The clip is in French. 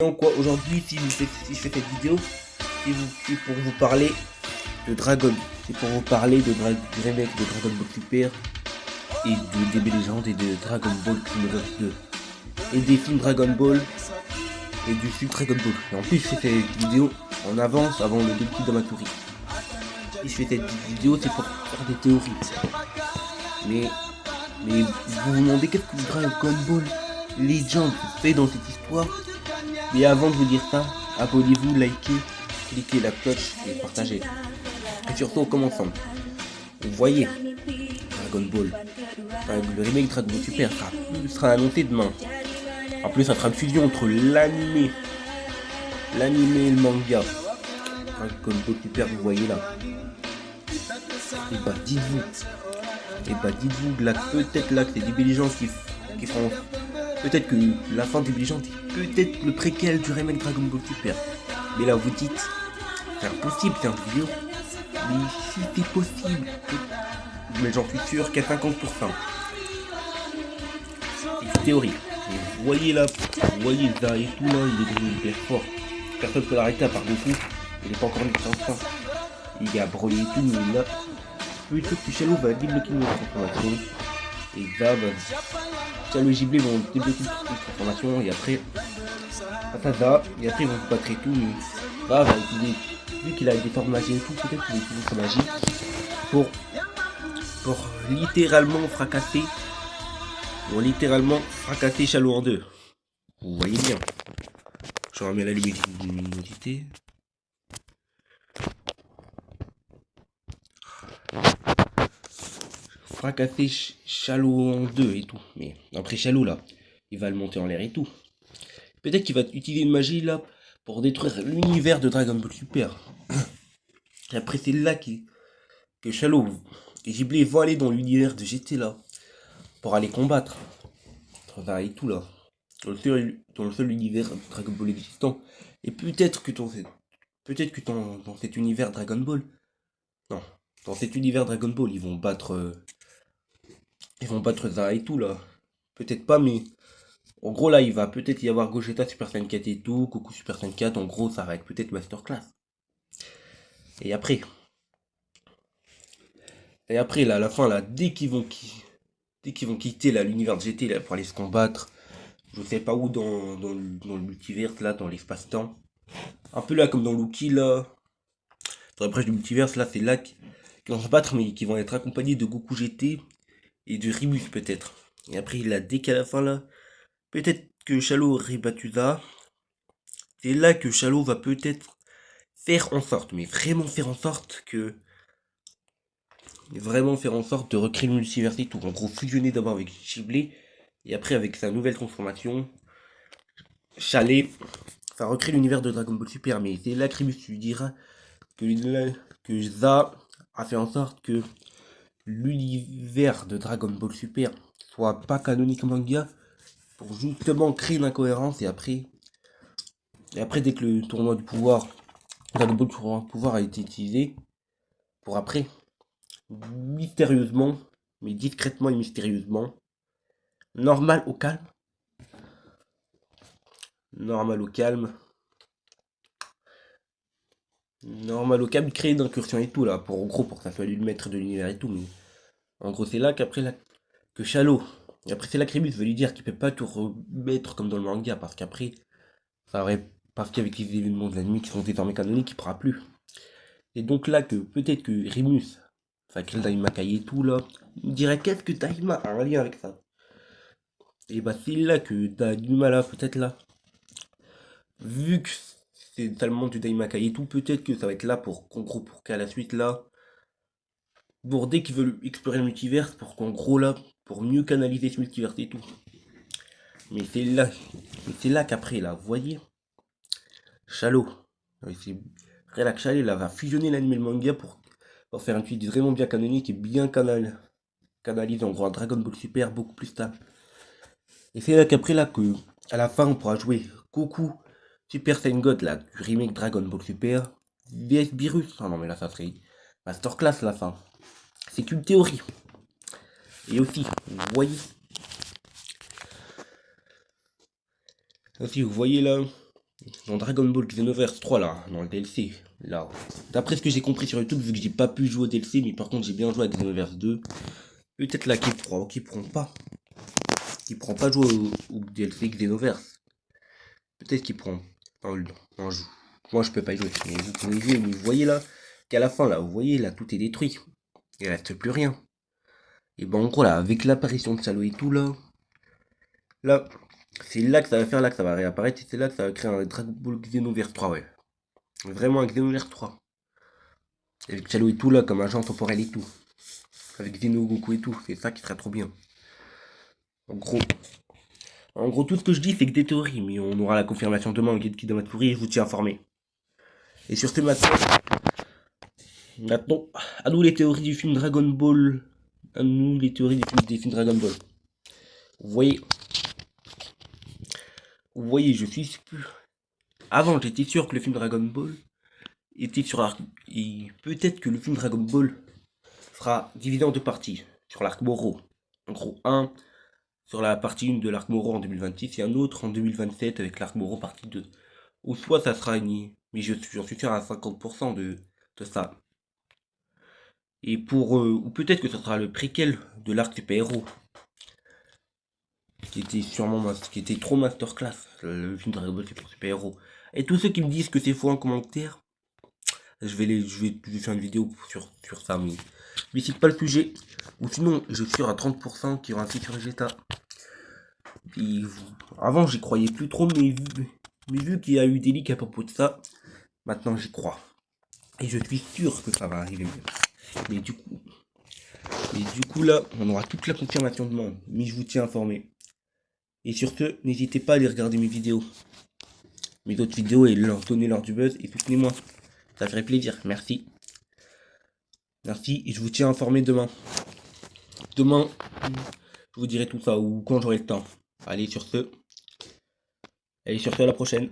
Donc quoi, aujourd'hui, si je fais cette vidéo, c'est pour vous parler de Dragon. C'est pour vous parler du remake de Dragon Ball Super et de DB Legend et de Dragon Ball Xenoverse 2. Et des films Dragon Ball et du film Dragon Ball. Et en plus, je fais cette vidéo en avance avant le début de ma souris. Si je fais cette vidéo, c'est pour faire des théories. Mais vous vous demandez qu'est-ce que Dragon Ball Legend fait dans cette histoire? Mais avant de vous dire ça, abonnez-vous, likez, cliquez la cloche et partagez. Et surtout, on commence ensemble. Vous voyez, Dragon Ball, le remake Dragon Ball Super sera annoncé demain. En plus, ça sera une fusion entre l'anime et le manga. Dragon Ball Super, vous voyez là. Et bah dites-vous que là, peut-être là que c'est des gens qui feront. Peut-être que la fin des légendes est peut-être le préquel du remake Dragon Ball Super. Mais là vous dites, c'est impossible, c'est un vieux. Mais si c'est possible, mais j'en suis sûr qu'à 50%. C'est une théorie. Et vous voyez là, vous voyez ça et tout là, il est devenu hyper fort. Personne ne peut l'arrêter à part Goku. Il n'est pas encore né de instinct. Il y a Broly et tout, mais là, peut-être que Shadow va débloquer une transformation. Et là, Shadow et Ghibli vont débloquer une transformation et après, et après ils vont se battre et tout, mais là, va utiliser, vu qu'il a des formes magiques et tout, peut-être qu'il va utiliser sa magie pour littéralement fracasser Shadow en deux. Vous voyez bien. Je remets la luminosité. Fracasser Shadow en deux et tout. Mais après Shadow là, il va le monter en l'air et tout. Peut-être qu'il va utiliser une magie là pour détruire l'univers de Dragon Ball Super. Et après c'est là que Shadow et Ghibli vont aller dans l'univers de GT là pour aller combattre. Et tout là. Dans le seul univers Dragon Ball existant. Et peut-être que dans cet univers Dragon Ball. Non. Dans cet univers Dragon Ball, ils vont battre tout là. Peut-être pas, mais en gros là, il va peut-être y avoir Gogeta Super Saiyan 4 et tout, Goku Super Saiyan 4. En gros, ça va être peut-être Masterclass. Et après, là, à la fin là, dès qu'ils vont quitter là l'univers de GT là pour aller se combattre, je sais pas où dans le multiverse là, dans l'espace-temps. Un peu là comme dans Loki là, dans la brèche du multiverse là, c'est là qu'ils vont se battre, mais qui vont être accompagnés de Goku GT et de Ribus peut-être. Et après là, dès qu'à la fin là, peut-être que Shallow aurait battu ça. C'est là que Shallow va peut-être faire en sorte, mais vraiment faire en sorte de recréer le multiverse et tout. En gros, fusionner d'abord avec Ghibli et après avec sa nouvelle transformation, Chalet, enfin recréer l'univers de Dragon Ball Super. Mais c'est là que Ribus lui dira que Za a fait en sorte que l'univers de Dragon Ball Super soit pas canonique manga pour justement créer une incohérence. Et après dès que le tournoi du pouvoir, Dragon Ball tournoi du pouvoir a été utilisé, pour après, mystérieusement, mais discrètement et mystérieusement, normal au calme, normal au calme, créer une incursion et tout là, pour en gros pour que ça soit lui le maître de l'univers et tout, mais en gros c'est là qu'après là, que Shallow, et après c'est là que Ribus veut lui dire qu'il peut pas tout remettre comme dans le manga, parce qu'après, ça aurait, parce qu'avec les événements de l'anime qui sont désormais canoniques, il pourra plus. Et donc là que peut-être que Rimus, enfin crée Daima Kai et tout là, il dirait qu'est-ce que Daima a un lien avec ça. Et bah c'est là que Daima là, peut-être là, vu que c'est tellement du Daima Kai et tout, peut-être que ça va être là pour qu'en gros, pour qu'à la suite là, pour dès qu'ils veulent explorer le multivers, pour qu'en gros là, pour mieux canaliser ce multivers et tout. Mais c'est là qu'après là, vous voyez, Shallow, c'est après là que Shallow là va fusionner l'anime et le manga pour faire un tweet vraiment bien canonique et bien canalisé en gros un Dragon Ball Super beaucoup plus stable. Et c'est là qu'après là que à la fin on pourra jouer Goku Super Saiyan God là du remake Dragon Ball Super vs Virus. Ah non mais là ça serait Masterclass la fin. C'est qu'une théorie. Et aussi vous voyez là dans Dragon Ball Xenoverse 3 là, dans le DLC, là, d'après ce que j'ai compris sur YouTube, vu que j'ai pas pu jouer au DLC, mais par contre j'ai bien joué à Xenoverse 2, peut-être là qui pourront pas jouer au DLC Xenoverse. Peut-être qu'ils pourront. Non, moi je peux pas y jouer, mais vous pouvez jouer, mais vous voyez là, qu'à la fin là, vous voyez là, tout est détruit. Il reste plus rien. Et ben en gros là, avec l'apparition de Salo et tout là, c'est là que ça va faire, là que ça va réapparaître, et c'est là que ça va créer un Dragon Ball Xenoverse 3, ouais. Vraiment un Xenoverse 3. Avec Chalo et tout là, comme agent temporel et tout. Avec Xeno Goku et tout, c'est ça qui serait trop bien. En gros, tout ce que je dis, c'est que des théories, mais on aura la confirmation demain au guide qui dans ma souris, je vous tiens informé. Et sur ce maintenant, à nous les théories du film Dragon Ball. À nous les théories des films Dragon Ball. Vous voyez, je suis plus. Avant, j'étais sûr que le film Dragon Ball était sur l'arc. Et peut-être que le film Dragon Ball sera divisé en deux parties. Sur l'arc Moro. En gros, un sur la partie 1 de l'arc Moro en 2026 et un autre en 2027 avec l'arc Moro partie 2. Ou soit ça sera une. Mais j'en suis sûr à 50% de ça. Et ou peut-être que ça sera le préquel de l'arc super-héros. Qui était trop masterclass. Le film Dragon Ball c'est pour super-héros. Et tous ceux qui me disent que c'est faux en commentaire, je vais faire une vidéo sur ça, mais c'est pas le sujet. Ou sinon, je suis sûr à 30% qu'il y aura un futur Vegeta. Et avant, j'y croyais plus trop, mais vu qu'il y a eu des leaks à propos de ça, maintenant j'y crois. Et je suis sûr que ça va arriver. Mais du coup là, on aura toute la confirmation demain. Mais je vous tiens informé. Et sur ce, n'hésitez pas à aller regarder mes vidéos. Mes autres vidéos et leur donner leur du buzz et soutenez-moi. Ça ferait plaisir. Merci. Merci et je vous tiens informé demain. Demain, je vous dirai tout ça ou quand j'aurai le temps. Allez sur ce, à la prochaine.